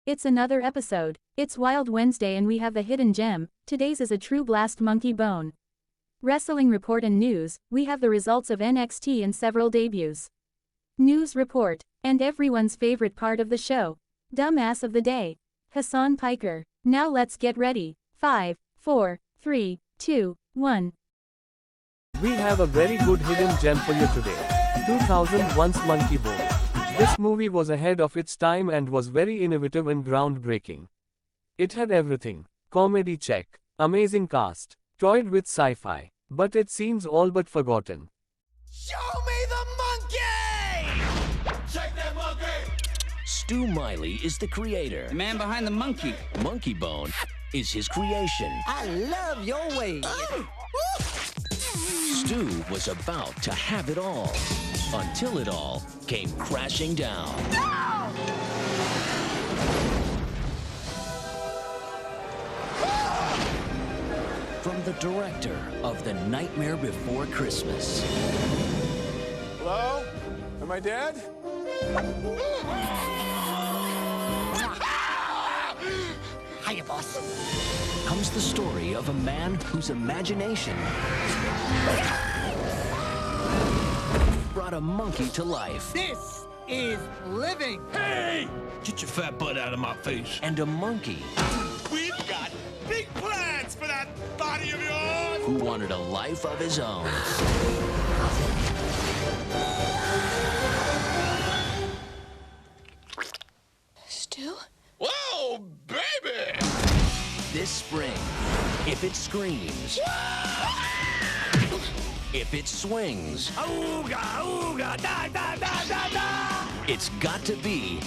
It's another episode. It's Wild Wednesday and we have a hidden gem. Today's is a true blast monkey bone. Wrestling report and news, we have the results of NXT and several debuts. News report, and everyone's favorite part of the show. Dumbass of the day. Hasan Piker. Now let's get ready. 5, 4, 3, 2, 1. We have a very good hidden gem for you today. 2001's Monkey Bone. This movie was ahead of its time and was very innovative and groundbreaking. It had everything. Comedy check. Amazing cast. Toyed with sci-fi. But it seems all but forgotten. Show me the monkey! Shake that monkey! Stu Miley is the creator. The man behind the monkey. Monkey Bone is his creation. I love your ways. Stu was about to have it all, until it all came crashing down. From the director of The Nightmare Before Christmas. Hello? Am I dead? Hiya, boss. Comes the story of a man whose imagination brought a monkey to life. This is living. Hey! Get your fat butt out of my face. And a monkey We've got big plans for that body of yours! who wanted a life of his own. Stu? Whoa, baby! This spring, if it screams, if it swings, Ooga, ooga, da, da, da, da, da. it's got to be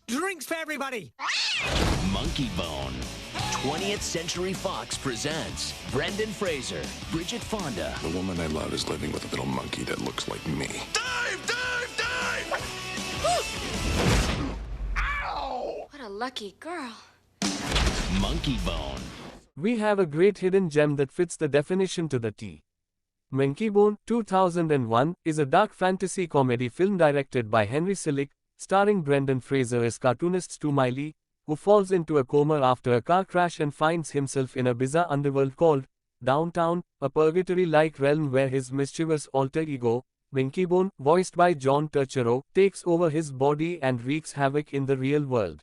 Drinks for everybody. Monkey Bone. 20th Century Fox presents Brendan Fraser, Bridget Fonda, The woman I love is living with a little monkey that looks like me. Dive, dive, dive! Ow! What a lucky girl. Monkey Bone. We have a great hidden gem that fits the definition to the T. Monkey Bone 2001 is a dark fantasy comedy film directed by Henry Selick, starring Brendan Fraser as cartoonist Stu Miley, who falls into a coma after a car crash and finds himself in a bizarre underworld called Downtown, a purgatory-like realm where his mischievous alter ego, Monkey Bone, voiced by John Turturro, takes over his body and wreaks havoc in the real world.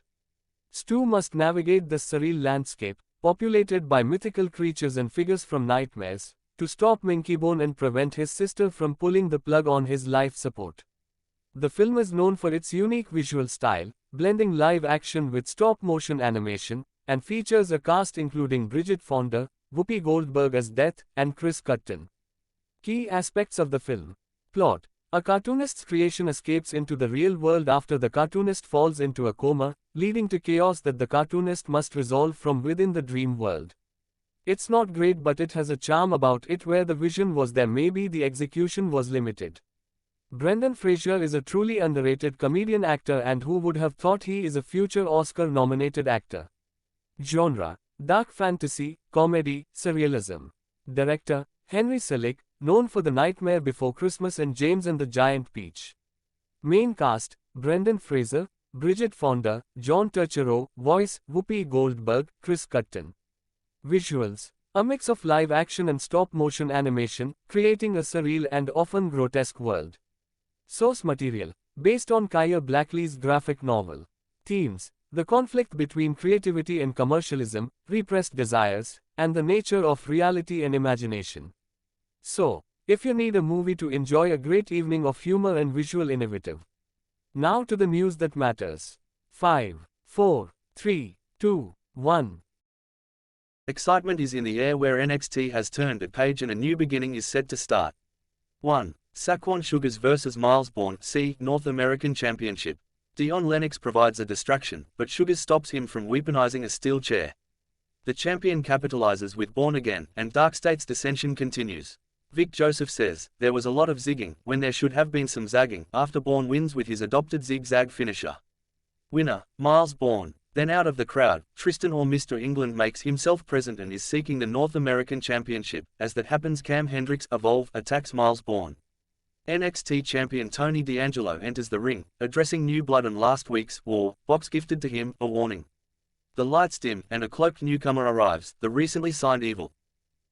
Stu must navigate the surreal landscape, populated by mythical creatures and figures from nightmares, to stop Monkey Bone and prevent his sister from pulling the plug on his life support. The film is known for its unique visual style, blending live action with stop-motion animation, and features a cast including Bridget Fonda, Whoopi Goldberg as Death, and Chris Cutton. Key aspects of the film. Plot. A cartoonist's creation escapes into the real world after the cartoonist falls into a coma, leading to chaos that the cartoonist must resolve from within the dream world. It's not great, but it has a charm about it where the vision was there, maybe the execution was limited. Brendan Fraser is a truly underrated comedian actor, and who would have thought he is a future Oscar-nominated actor. Genre. Dark fantasy, comedy, surrealism. Director. Henry Selick, known for The Nightmare Before Christmas and James and the Giant Peach. Main cast, Brendan Fraser, Bridget Fonda, John Turturro, voice, Whoopi Goldberg, Chris Cutton. Visuals. A mix of live action and stop-motion animation, creating a surreal and often grotesque world. Source material. Based on Kaya Blackley's graphic novel. Themes. The conflict between creativity and commercialism, repressed desires, and the nature of reality and imagination. So, if you need a movie to enjoy a great evening of humor and visual innovative. Now to the news that matters. 5, 4, 3, 2, 1. Excitement is in the air where NXT has turned a page and a new beginning is set to start. 1. Saquon Sugars vs Miles Bourne, C. North American Championship. Dion Lennox provides a distraction, but Sugars stops him from weaponizing a steel chair. The champion capitalizes with Bourne again, and Dark State's dissension continues. Vic Joseph says, there was a lot of zigging, when there should have been some zagging, after Bourne wins with his adopted zigzag finisher. Winner, Miles Bourne. Then out of the crowd, Tristan or Mr. England makes himself present and is seeking the North American Championship. As that happens, Cam Hendricks, Evolve, attacks Miles Bourne. NXT champion Tony D'Angelo enters the ring, addressing New Blood and last week's War box gifted to him, a warning. The lights dim, and a cloaked newcomer arrives, the recently signed Evil.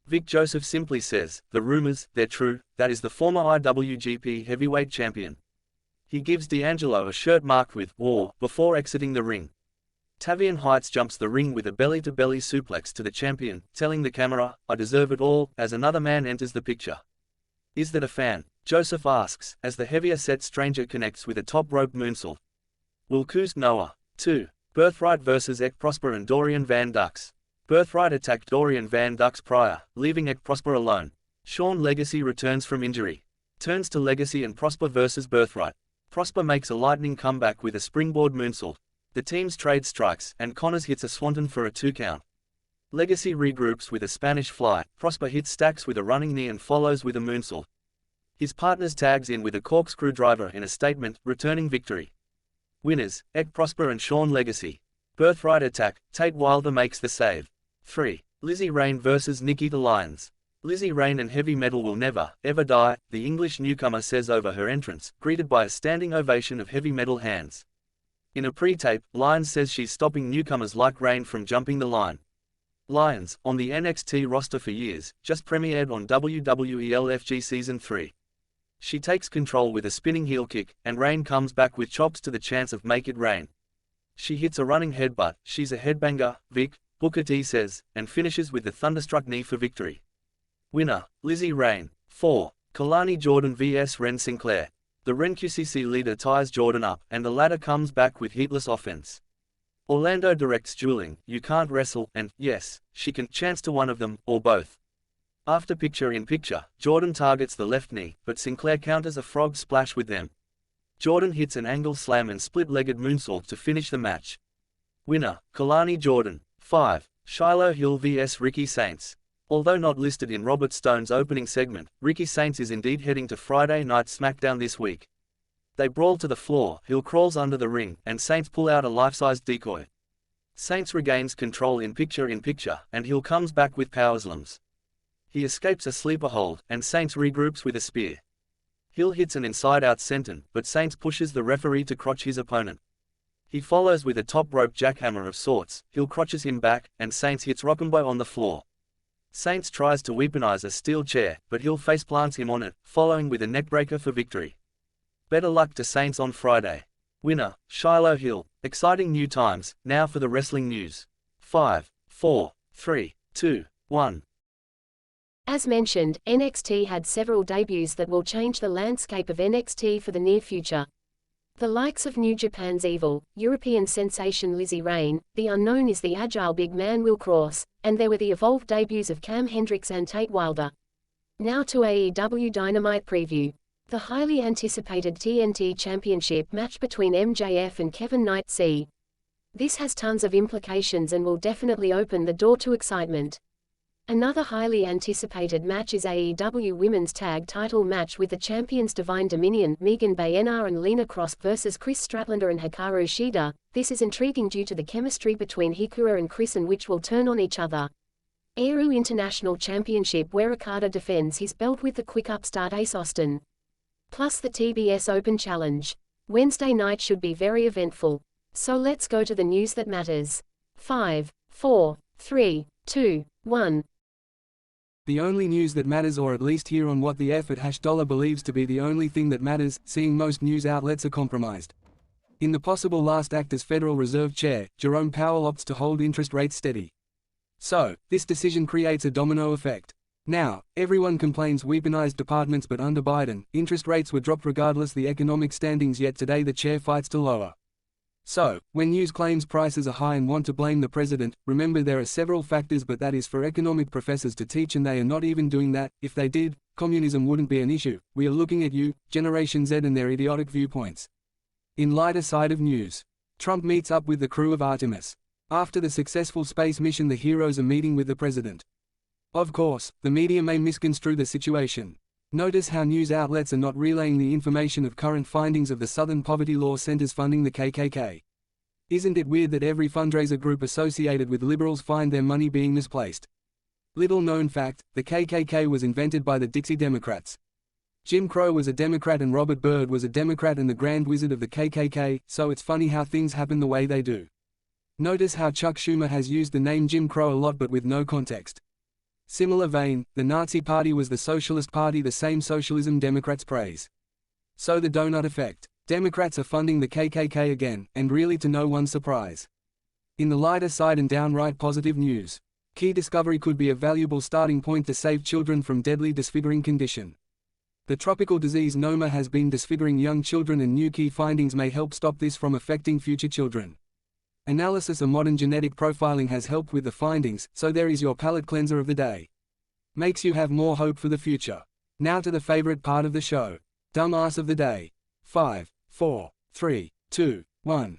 Vic Joseph simply says, "The rumors, they're true," that is the former IWGP Heavyweight Champion. He gives D'Angelo a shirt marked with War before exiting the ring. Tavian Heights jumps the ring with a belly-to-belly suplex to the champion, telling the camera, "I deserve it all," as another man enters the picture. "Is that a fan?" Joseph asks, as the heavier-set stranger connects with a top rope moonsault. Will Kuz Noah. 2. Birthright vs. Ek Prosper and Dorian Van Dux. Birthright attacked Dorian Van Dux prior, leaving Ek Prosper alone. Sean Legacy returns from injury. Turns to Legacy and Prosper vs. Birthright. Prosper makes a lightning comeback with a springboard moonsault. The teams trade strikes, and Connors hits a swanton for a 2 count. Legacy regroups with a Spanish fly. Prosper hits Stacks with a running knee and follows with a moonsault. His partners tags in with a corkscrew driver in a statement, returning victory. Winners, Ek Prosper and Sean Legacy. Birthright attack, Tate Wilder makes the save. 3. Lizzie Rain vs. Nikita Lyons. Lizzie Rain and Heavy Metal will never, ever die, the English newcomer says over her entrance, greeted by a standing ovation of Heavy Metal hands. In a pre-tape, Lyons says she's stopping newcomers like Rain from jumping the line. Lyons, on the NXT roster for years, just premiered on WWE LFG Season 3. She takes control with a spinning heel kick, and Rain comes back with chops to the chance of Make It Rain. She hits a running headbutt, she's a headbanger, Vic, Booker T says, and finishes with the thunderstruck knee for victory. Winner, Lizzie Rain. 4. Kalani Jordan vs. Ren Sinclair. The Ren QCC leader ties Jordan up, and the latter comes back with heatless offense. Orlando directs dueling, "You can't wrestle," and, yes, she can chance to one of them, or both. After picture-in-picture, Jordan targets the left knee, but Sinclair counters a frog splash with them. Jordan hits an angle slam and split-legged moonsault to finish the match. Winner, Kalani Jordan. 5. Shiloh Hill vs. Ricky Saints. Although not listed in Robert Stone's opening segment, Ricky Saints is indeed heading to Friday Night SmackDown this week. They brawl to the floor, Hill crawls under the ring, and Saints pull out a life-size decoy. Saints regains control in picture-in-picture, and Hill comes back with power slams. He escapes a sleeper hold, and Saints regroups with a spear. Hill hits an inside-out senton, but Saints pushes the referee to crotch his opponent. He follows with a top rope jackhammer of sorts, Hill crotches him back, and Saints hits Rockambo on the floor. Saints tries to weaponize a steel chair, but Hill faceplants him on it, following with a neckbreaker for victory. Better luck to Saints on Friday. Winner, Shiloh Hill. Exciting new times, now for the wrestling news. 5, 4, 3, 2, 1. As mentioned, NXT had several debuts that will change the landscape of NXT for the near future. The likes of New Japan's Evil, European sensation Lizzie Rain, The Unknown is the agile big man Will Cross, and there were the evolved debuts of Cam Hendricks and Tate Wilder. Now to AEW Dynamite preview. The highly anticipated TNT Championship match between MJF and Kevin Knight c. This has tons of implications and will definitely open the door to excitement. Another highly anticipated match is AEW Women's Tag Title match with the champions Divine Dominion, Megan Bayena and Lena Cross vs Chris Statlander and Hikaru Shida. This is intriguing due to the chemistry between Hikaru and Chris, and which will turn on each other. Eru International Championship, where Okada defends his belt with the quick upstart Ace Austin. Plus the TBS Open Challenge. Wednesday night should be very eventful. So let's go to the news that matters. 5, 4, 3, 2, 1. The only news that matters, or at least here on What the F at $, believes to be the only thing that matters, seeing most news outlets are compromised. In the possible last act as Federal Reserve Chair, Jerome Powell opts to hold interest rates steady. So, this decision creates a domino effect. Now, everyone complains weaponized departments, but under Biden, interest rates were dropped regardless the economic standings, yet today the chair fights to lower. So, when news claims prices are high and want to blame the president, remember there are several factors, but that is for economic professors to teach, and they are not even doing that. If they did, communism wouldn't be an issue. We are looking at you, Generation Z, and their idiotic viewpoints. In lighter side of news, Trump meets up with the crew of Artemis. After the successful space mission, the heroes are meeting with the president. Of course, the media may misconstrue the situation. Notice how news outlets are not relaying the information of current findings of the Southern Poverty Law Centers funding the KKK. Isn't it weird that every fundraiser group associated with liberals find their money being misplaced? Little known fact, the KKK was invented by the Dixie Democrats. Jim Crow was a Democrat and Robert Byrd was a Democrat and the Grand Wizard of the KKK, so it's funny how things happen the way they do. Notice how Chuck Schumer has used the name Jim Crow a lot but with no context. Similar vein, the Nazi Party was the Socialist Party, the same socialism Democrats praise. So the donut effect. Democrats are funding the KKK again, and really to no one's surprise. In the lighter side and downright positive news, key discovery could be a valuable starting point to save children from deadly disfiguring condition. The tropical disease Noma has been disfiguring young children, and new key findings may help stop this from affecting future children. Analysis of modern genetic profiling has helped with the findings, so there is your palate cleanser of the day. Makes you have more hope for the future. Now to the favorite part of the show. Dumbass of the day. 5, 4, 3, 2, 1.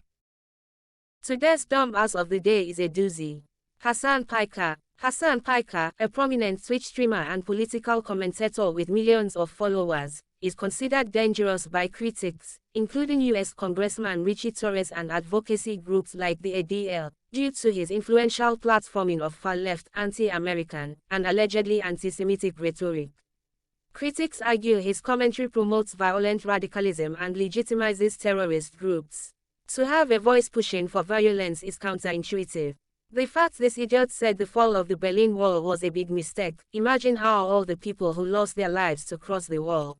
Today's dumbass of the day is a doozy. Hasan Piker. Hasan Piker, a prominent Twitch streamer and political commentator with millions of followers, is considered dangerous by critics, including U.S. Congressman Richie Torres and advocacy groups like the ADL, due to his influential platforming of far-left, anti-American, and allegedly anti-Semitic rhetoric. Critics argue his commentary promotes violent radicalism and legitimizes terrorist groups. To have a voice pushing for violence is counterintuitive. The fact this idiot said the fall of the Berlin Wall was a big mistake, imagine how all the people who lost their lives to cross the wall.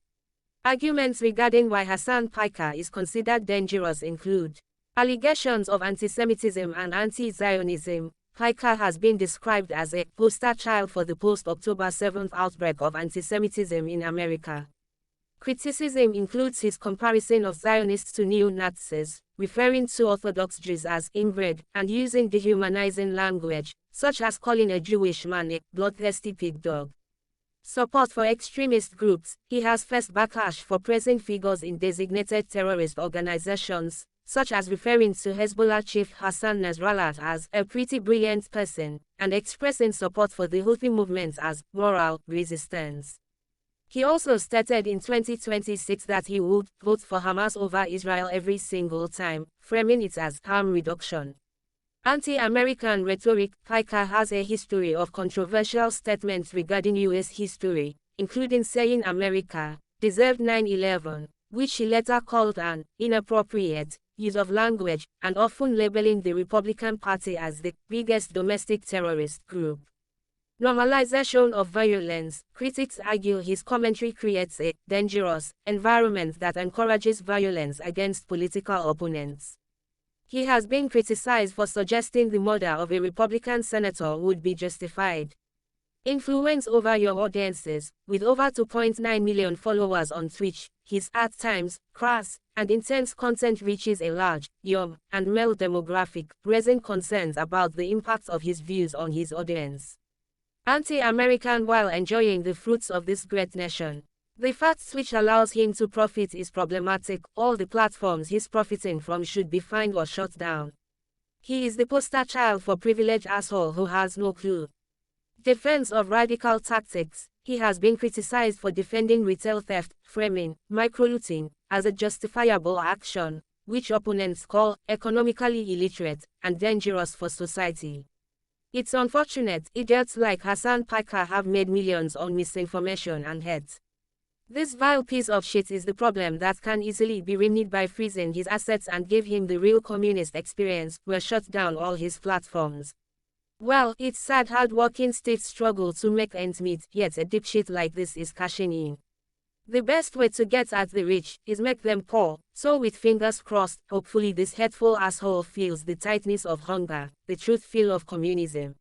Arguments regarding why Hasan Piker is considered dangerous include allegations of antisemitism and anti-Zionism. Piker has been described as a poster child for the post-October 7 outbreak of antisemitism in America. Criticism includes his comparison of Zionists to neo-Nazis, referring to Orthodox Jews as inbred, and using dehumanizing language, such as calling a Jewish man a bloodthirsty pig dog. Support for extremist groups. He has faced backlash for praising figures in designated terrorist organizations, such as referring to Hezbollah chief Hassan Nasrallah as a pretty brilliant person, and expressing support for the Houthi movement as moral resistance. He also stated in 2026 that he would vote for Hamas over Israel every single time, framing it as harm reduction. Anti-American rhetoric. Piker has a history of controversial statements regarding U.S. history, including saying America deserved 9/11, which he later called an inappropriate use of language, and often labeling the Republican Party as the biggest domestic terrorist group. Normalization of violence. Critics argue his commentary creates a dangerous environment that encourages violence against political opponents. He has been criticized for suggesting the murder of a Republican senator would be justified. Influence over your audiences. With over 2.9 million followers on Twitch, his at times crass and intense content reaches a large, young, and male demographic, raising concerns about the impact of his views on his audience. Anti-American while enjoying the fruits of this great nation. The fact Twitch allows him to profit is problematic. All the platforms he's profiting from should be fined or shut down. He is the poster child for privileged asshole who has no clue. Defense of radical tactics. He has been criticized for defending retail theft, framing microlooting as a justifiable action, which opponents call economically illiterate and dangerous for society. It's unfortunate idiots like Hasan Piker have made millions on misinformation and hate. This vile piece of shit is the problem that can easily be remedied by freezing his assets and give him the real communist experience, where shut down all his platforms. Well, it's sad hard-working states struggle to make ends meet, yet a dipshit like this is cashing in. The best way to get at the rich is make them poor, so with fingers crossed, hopefully this hateful asshole feels the tightness of hunger, the truth feel of communism.